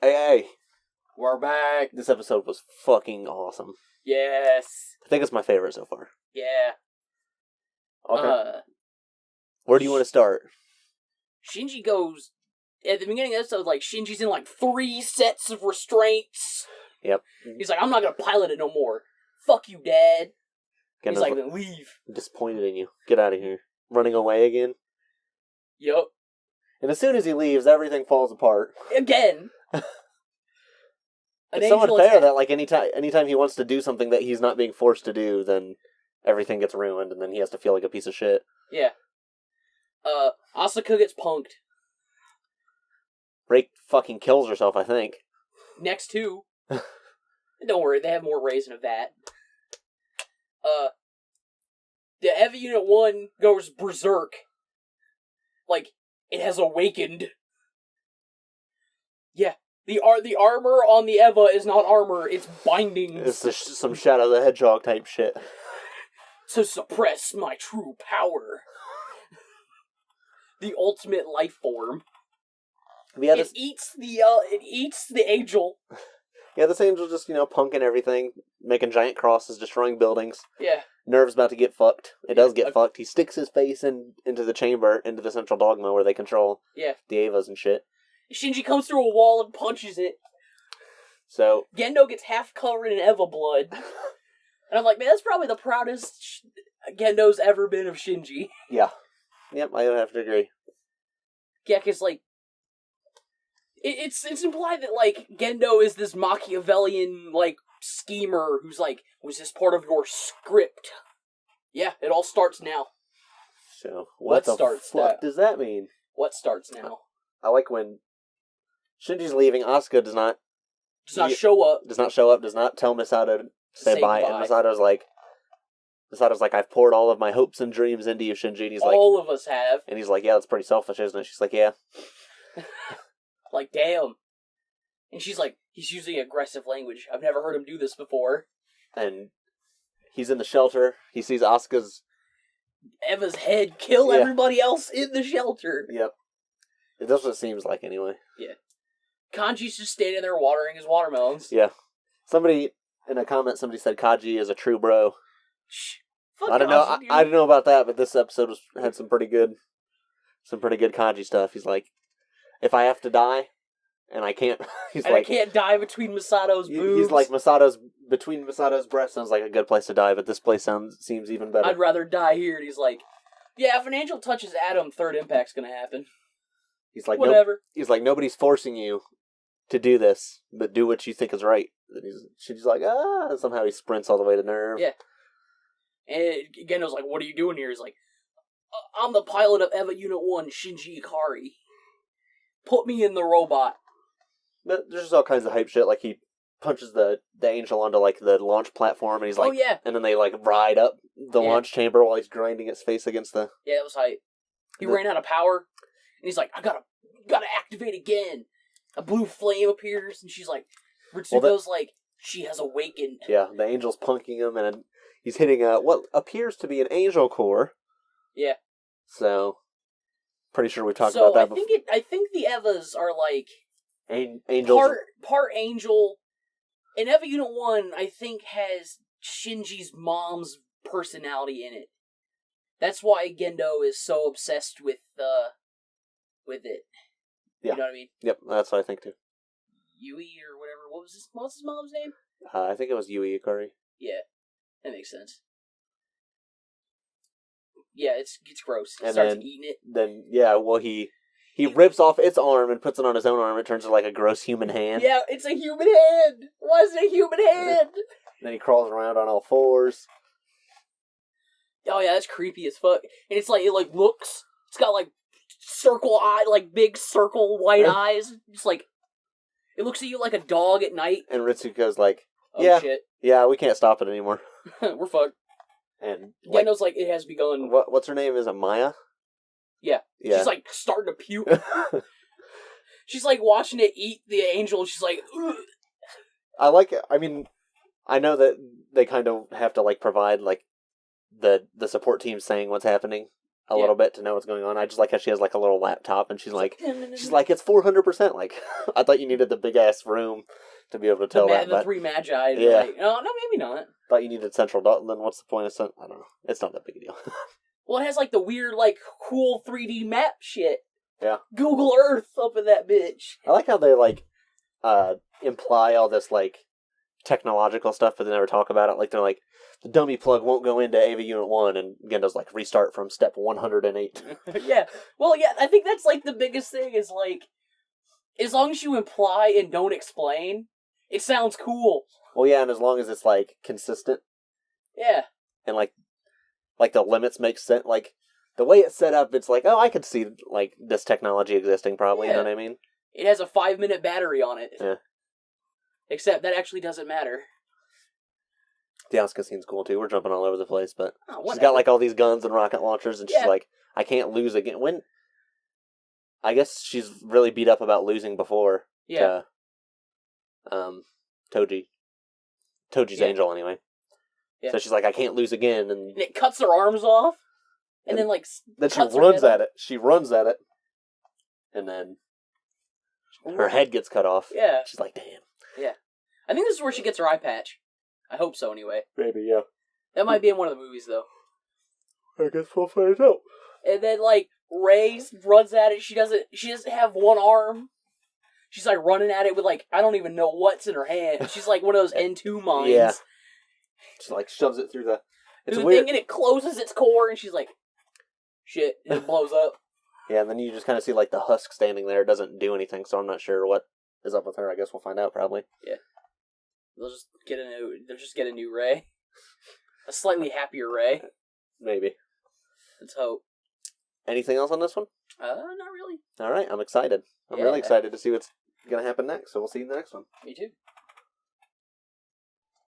Hey, We're back. this episode was fucking awesome. Yes. I think it's my favorite so far. Yeah. Okay. Where do you want to start? Shinji goes, at the beginning of the episode, Shinji's in 3 sets of restraints. Yep. He's like, I'm not gonna pilot it no more. Fuck you, Dad. He's like, then leave. I'm disappointed in you. Get out of here. Running away again? Yup. And as soon as he leaves, everything falls apart. Again. It's so unfair that anytime he wants to do something that he's not being forced to do, then everything gets ruined, and then he has to feel like a piece of shit. Yeah. Asuka gets punked. Rake fucking kills herself, I think. Next to. Don't worry, they have more raisin of that. The Eva Unit 1 goes berserk. It has awakened. Yeah. The armor on the Eva is not armor, it's bindings. It's some Shadow the Hedgehog type shit. To suppress my true power. The ultimate life form. Yeah, it eats the angel. Yeah, this angel just, punking everything, making giant crosses, destroying buildings. Yeah. Nerve's about to get fucked. It does get fucked. He sticks his face into the chamber, into the central dogma where they control the Evas and shit. Shinji comes through a wall and punches it. So Gendo gets half covered in Eva blood. And I'm like, man, that's probably the proudest Gendo's ever been of Shinji. Yeah. Yep, I would have to agree. Yeah, because, it's implied that, Gendo is this Machiavellian, schemer who's was this part of your script? Yeah, it all starts now. So, what the fuck does that mean? What starts now? I like when Shinji's leaving, Asuka does not show up. Does not tell Misato to say bye. And Misato's like, I've poured all of my hopes and dreams into you, Shinji. And he's like, all of us have. And he's like, yeah, that's pretty selfish, isn't it? She's like, yeah. Damn. And she's like, he's using aggressive language. I've never heard him do this before. And he's in the shelter. He sees Asuka's Eva's head kill everybody else in the shelter. Yep. That's what it seems like, anyway. Yeah. Kanji's just standing there watering his watermelons. Yeah. Somebody, in a comment, said Kaji is a true bro. Shh. I don't know. I don't know about that, but this episode had some pretty good Kaji stuff. He's like, if I have to die, and I can't, I can't die between Misato's boobs. He's like, between Misato's breasts sounds like a good place to die, but this place seems even better. I'd rather die here. And he's like, yeah, if an angel touches Adam, third impact's gonna happen. He's like, whatever. He's like, nobody's forcing you to do this, but do what you think is right. And she's like, and somehow he sprints all the way to Nerve. Yeah. And Gendo's like, what are you doing here? He's like, I'm the pilot of Eva Unit 1, Shinji Ikari. Put me in the robot. But there's just all kinds of hype shit, he punches the angel onto, the launch platform, and he's like, oh, yeah. And then they, ride up the launch chamber while he's grinding its face against the... Yeah, that was hype. He ran out of power, and he's like, I gotta activate again. A blue flame appears, and she's like, Ritsuko's she has awakened. Yeah, the angel's punking him, and he's hitting what appears to be an angel core. Yeah. So, pretty sure we talked about that before. I think the Evas are angels. Part angel. And Eva Unit 1, I think, has Shinji's mom's personality in it. That's why Gendo is so obsessed with it. Yeah. You know what I mean? Yep, that's what I think too. Yui or whatever. What's his mom's name? I think it was Yui Ikari. Yeah, that makes sense. Yeah, it's gross. He and starts then, eating it. Then, he rips off its arm and puts it on his own arm. It turns into a gross human hand. Yeah, it's a human hand! Why is it a human hand? Then he crawls around on all fours. Oh yeah, that's creepy as fuck. And it's it looks, it's got circle eye, big circle white eyes. Just it looks at you like a dog at night. And Ritsuko's like, oh shit. Yeah, we can't stop it anymore. We're fucked. And Gendo's it has begun. What's her name? Is it Maya? Yeah. She's starting to puke. She's watching it eat the angel. She's like, ugh. I like it. I mean, I know that they kind of have to provide the support team saying what's happening. a little bit to know what's going on. I just like how she has like a little laptop and she's like it's 400%. Like I thought you needed the big ass room to be able to tell that. The three magi. Yeah. Like, no, maybe not. Thought you needed central dot. Then what's the point of I don't know. It's not that big a deal. Well, it has like the weird like cool 3D map shit. Yeah. Google Earth up in that bitch. I like how they like imply all this like technological stuff, but they never talk about it. Like they're like, the dummy plug won't go into AV Unit 1, and Gendo's like, restart from step 108. Yeah. Well, yeah, I think that's like the biggest thing is like, as long as you imply and don't explain, it sounds cool. Well, yeah, and as long as it's like consistent. Yeah. And like the limits make sense. Like the way it's set up, it's like, oh, I could see like this technology existing probably, you know what I mean? It has a 5-minute battery on it. Yeah. Except that actually doesn't matter. The Asuka scene's cool too. We're jumping all over the place, but she's got like all these guns and rocket launchers, and she's like, I can't lose again. When I guess she's really beat up about losing before. Yeah. Toji's angel anyway. Yeah. So she's like, I can't lose again, and it cuts her arms off, and then like she runs at it. She runs at it, and then her head gets cut off. Yeah. She's like, damn. Yeah. I think this is where she gets her eye patch. I hope so, anyway. Maybe, yeah. That might be in one of the movies, though. I guess we'll find out. And then, like, Rey runs at it. She doesn't have one arm. She's, like, running at it with, like, I don't even know what's in her hand. She's, like, one of those N2 mines. Yeah. She, like, shoves it through the thing, and it closes its core, and she's like, shit, and it blows up. Yeah, and then you just kind of see, like, the husk standing there. It doesn't do anything, so I'm not sure what is up with her. I guess we'll find out, probably. Yeah. They'll just get a new Rey. A slightly happier Rey. Maybe. Let's hope. Anything else on this one? Not really. All right, I'm excited. I'm really excited to see what's going to happen next, so we'll see you in the next one. Me too.